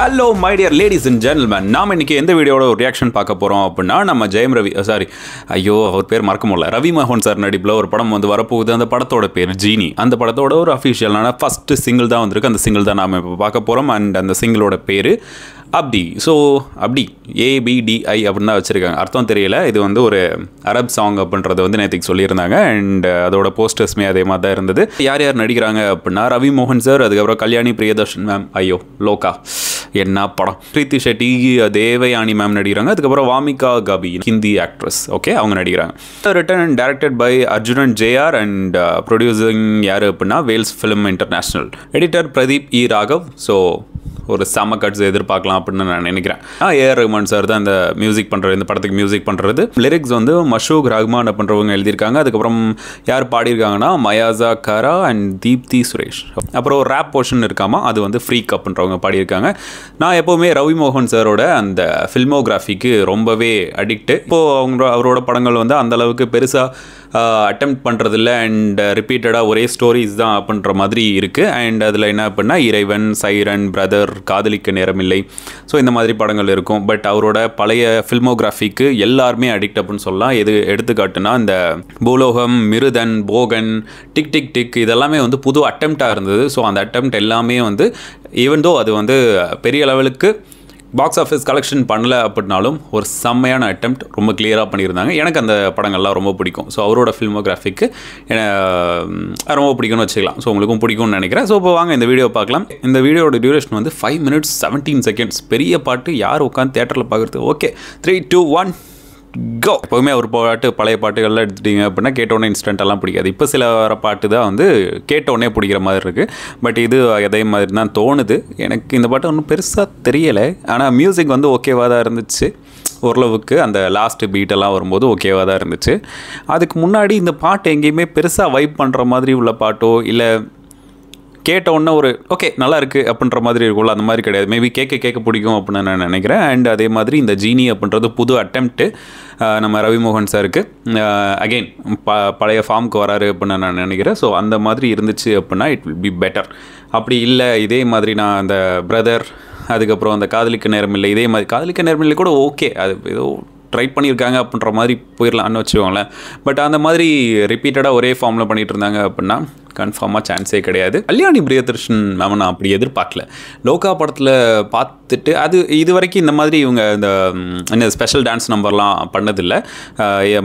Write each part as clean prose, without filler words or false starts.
Hello my dear ladies and gentlemen. நாம இன்னைக்கு எந்த வீடியோட ஒரு ரியாக்ஷன் பார்க்க போறோம் அப்படின்னா நம்ம ஜெயம் ரவி அவர் பேர் மறக்க முடியல ரவி மோகன் சார் நடிப்பில் ஒரு படம் வந்து வரப்போகுது. அந்த படத்தோட பேர் ஜீனி. அந்த படத்தோட ஒரு அஃபிஷியலான ஃபர்ஸ்ட் சிங்கிள் தான் வந்திருக்கு. அந்த சிங்கிள் தான் நாம இப்போ பார்க்க போறோம். அண்ட் அந்த சிங்கிளோட பேர் அப்டி. ஸோ அப்டி ABDI அப்படின்னு தான் வச்சுருக்காங்க. அர்த்தம் தெரியல. இது வந்து ஒரு அரப் சாங் அப்படின்றத வந்து நேற்றுக்கு சொல்லியிருந்தாங்க. அண்ட் அதோட போஸ்டர்ஸ்மே அதே மாதிரி தான் இருந்தது. யார் யார் நடிக்கிறாங்க அப்படின்னா ரவி மோகன் சார், அதுக்கப்புறம் கல்யாணி பிரியதர்ஷன் மேம், லோகா என்ன படம், பிரீத்தி ஷெட்டி, தேவயானி மேம் நடிக்கிறாங்க. அதுக்கப்புறம் வாமிகா கபி, ஹிந்தி ஆக்ட்ரஸ், ஓகே, அவங்க நடிக்கிறாங்க. Written and directed by Arjunan JR and producing யார் அப்படின்னா Vels film international. Editor Pradeep Raghav. So ஒரு செம்ம கட்ஸ் எதிர்பார்க்கலாம் அப்படின்னு நான் நினைக்கிறேன். AR ரஹ்மான் சார் தான் இந்த மியூசிக் பண்ணுறது, இந்த படத்துக்கு மியூசிக் பண்ணுறது. லிரிக்ஸ் வந்து மஷூக் ரஹ்மான் அப்படின்றவங்க எழுதியிருக்காங்க. அதுக்கப்புறம் யார் பாடியிருக்காங்கன்னா மயாசா காரா அண்ட் தீப்தி சுரேஷ். அப்புறம் ஒரு ரேப் போர்ஷன் இருக்காமா, அது வந்து ஃப்ரீக் அப்படின்றவங்க பாடியிருக்காங்க. நான் எப்போவுமே ரவி மோகன் சாரோட அந்த ஃபில்மோகிராஃபிக்கு ரொம்பவே அடிக்ட்டு. இப்போது அவரோட படங்கள் வந்து அந்தளவுக்கு பெருசாக அட்டெம்ப்ட் பண்ணுறதில்ல. அண்ட் ரிப்பீட்டடாக ஒரே ஸ்டோரிஸ் தான் அப்படின்ற மாதிரி இருக்குது. அண்ட் அதில் என்ன அப்படின்னா இறைவன், சைரன், பிரதர், காதலிக்க நேரமில்லை, ஸோ இந்த மாதிரி படங்கள் இருக்கும். பட் அவரோட பழைய ஃபில்மோகிராஃபிக்கு எல்லாருமே அடிக்ட் அப்படின்னு சொல்லலாம். எது எடுத்துக்காட்டுனா இந்த பூலோகம், மிருதன், போகன், டிக் டிக் டிக் இதெல்லாமே வந்து புது அட்டெம்ப்டாக இருந்தது. ஸோ அந்த அட்டெம்ப்ட் எல்லாமே வந்து ஈவன் தோ அது வந்து பெரிய லெவலுக்கு பாக்ஸ் ஆஃபீஸ் கலெக்ஷன் பண்ணல அப்படின்னாலும் ஒரு செம்மையான அட்டெம்ப்ட், ரொம்ப கிளியராக பண்ணியிருந்தாங்க. எனக்கு அந்த படங்கள்லாம் ரொம்ப பிடிக்கும். ஸோ அவரோட ஃபில்மோகிராஃபிக்கு ரொம்ப பிடிக்கும்னு வச்சுக்கலாம். ஸோ உங்களுக்கும் பிடிக்கும்னு நினைக்கிறேன். ஸோ இப்போ வாங்க இந்த வீடியோ பார்க்கலாம். இந்த வீடியோட டியூரேஷன் வந்து 5 minutes 17 seconds. பெரிய பாட்டு, யார் உட்காந்து தேட்டரில் பார்க்குறது? ஓகே, 3, 2, 1 கோ. எப்போவுமே ஒரு பாட்டு, பழைய பாட்டுகள்லாம் எடுத்துட்டிங்க அப்படின்னா கேட்டோன்னே இன்ஸ்டன்ட்டெல்லாம் பிடிக்காது. இப்போ சில வர பாட்டு தான் வந்து கேட்டோன்னே பிடிக்கிற மாதிரி இருக்குது. பட் இது அதே மாதிரி தான் தோணுது. எனக்கு இந்த பாட்டு ஒன்றும் பெருசாக தெரியலை. ஆனால் மியூசிக் வந்து ஓகேவாக தான் இருந்துச்சு. ஓரளவுக்கு அந்த லாஸ்ட் பீட்டெல்லாம் வரும்போது ஓகேவாக தான் இருந்துச்சு. அதுக்கு முன்னாடி இந்த பாட்டு எங்கேயுமே பெருசாக வைப் பண்ணுற மாதிரி உள்ள பாட்டோ இல்லை கேட்ட உடனே ஒரு ஓகே நல்லா இருக்குது அப்படின்ற மாதிரி இருக்கும்ல, அந்த மாதிரி கிடையாது. மேபி கேட்க பிடிக்கும் அப்படின்னு நான் நினைக்கிறேன். அண்ட் அதே மாதிரி இந்த ஜீனி அப்படின்றது புது அட்டெம்ப்ட்டு நம்ம ரவி மோகன் சாருக்கு. அகெயின் பழைய ஃபார்முக்கு வராரு அப்படின்னு நான் நினைக்கிறேன். ஸோ அந்த மாதிரி இருந்துச்சு அப்படின்னா இட் வில் பி பெட்டர். அப்படி இல்லை இதே மாதிரி நான் அந்த பிரதர், அதுக்கப்புறம் அந்த காதலிக்க நேரமில்லை, இதே மாதிரி காதலிக்க நேரமில்லை கூட ஓகே, அது ஏதோ ட்ரை பண்ணியிருக்காங்க அப்படின்ற மாதிரி போயிடலான்னு வச்சுக்கோங்களேன். பட் அந்த மாதிரி ரிப்பீட்டடாக ஒரே ஃபார்மில் பண்ணிகிட்டு இருந்தாங்க அப்படின்னா கன்ஃபார்மாக சான்ஸே கிடையாது. கல்யாணி பிரியதர்ஷன் மேம் நான் அப்படி எதிர்பார்க்கல. லோகா படத்தில் பார்த்துட்டு அது இது வரைக்கும் இந்த மாதிரி இவங்க இந்த ஸ்பெஷல் டான்ஸ் நம்பர்லாம் பண்ணதில்லை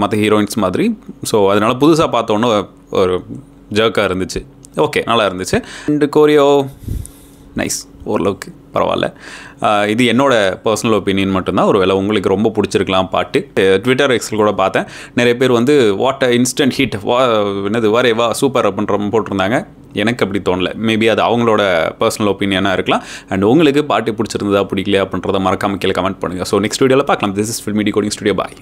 மற்ற ஹீரோயின்ஸ் மாதிரி. ஸோ அதனால் புதுசாக பார்த்தோன்னு ஒரு ஜர்க்காக இருந்துச்சு. ஓகே, நல்லா இருந்துச்சு. அண்டு கோரியோ நைஸ், ஓரளவுக்கு பரவாயில்ல. இது என்னோடய பர்சனல் ஒப்பீனியன் மட்டும்தான். ஒரு வேளை உங்களுக்கு ரொம்ப பிடிச்சிருக்கலாம் பாட்டு. ட்விட்டர் எக்ஸில் கூட பார்த்தேன், நிறைய பேர் வந்து வாட் இன்ஸ்டன்ட் ஹிட், வா சூப்பர் அப்படின்ற போட்டிருந்தாங்க. எனக்கு அப்படி தோணலை. மேபி அது அவங்களோட பர்சனல் ஒப்பீனியனாக இருக்கலாம். அண்ட் உங்களுக்கு பாட்டு பிடிச்சிருந்ததா பிடிக்கலையா அப்படின்றத மறக்காம கீழே கமெண்ட் பண்ணுங்கள். ஸோ நெக்ஸ்ட் வீடியோவில் பார்க்கலாம். This is filmi decoding studio. Bye.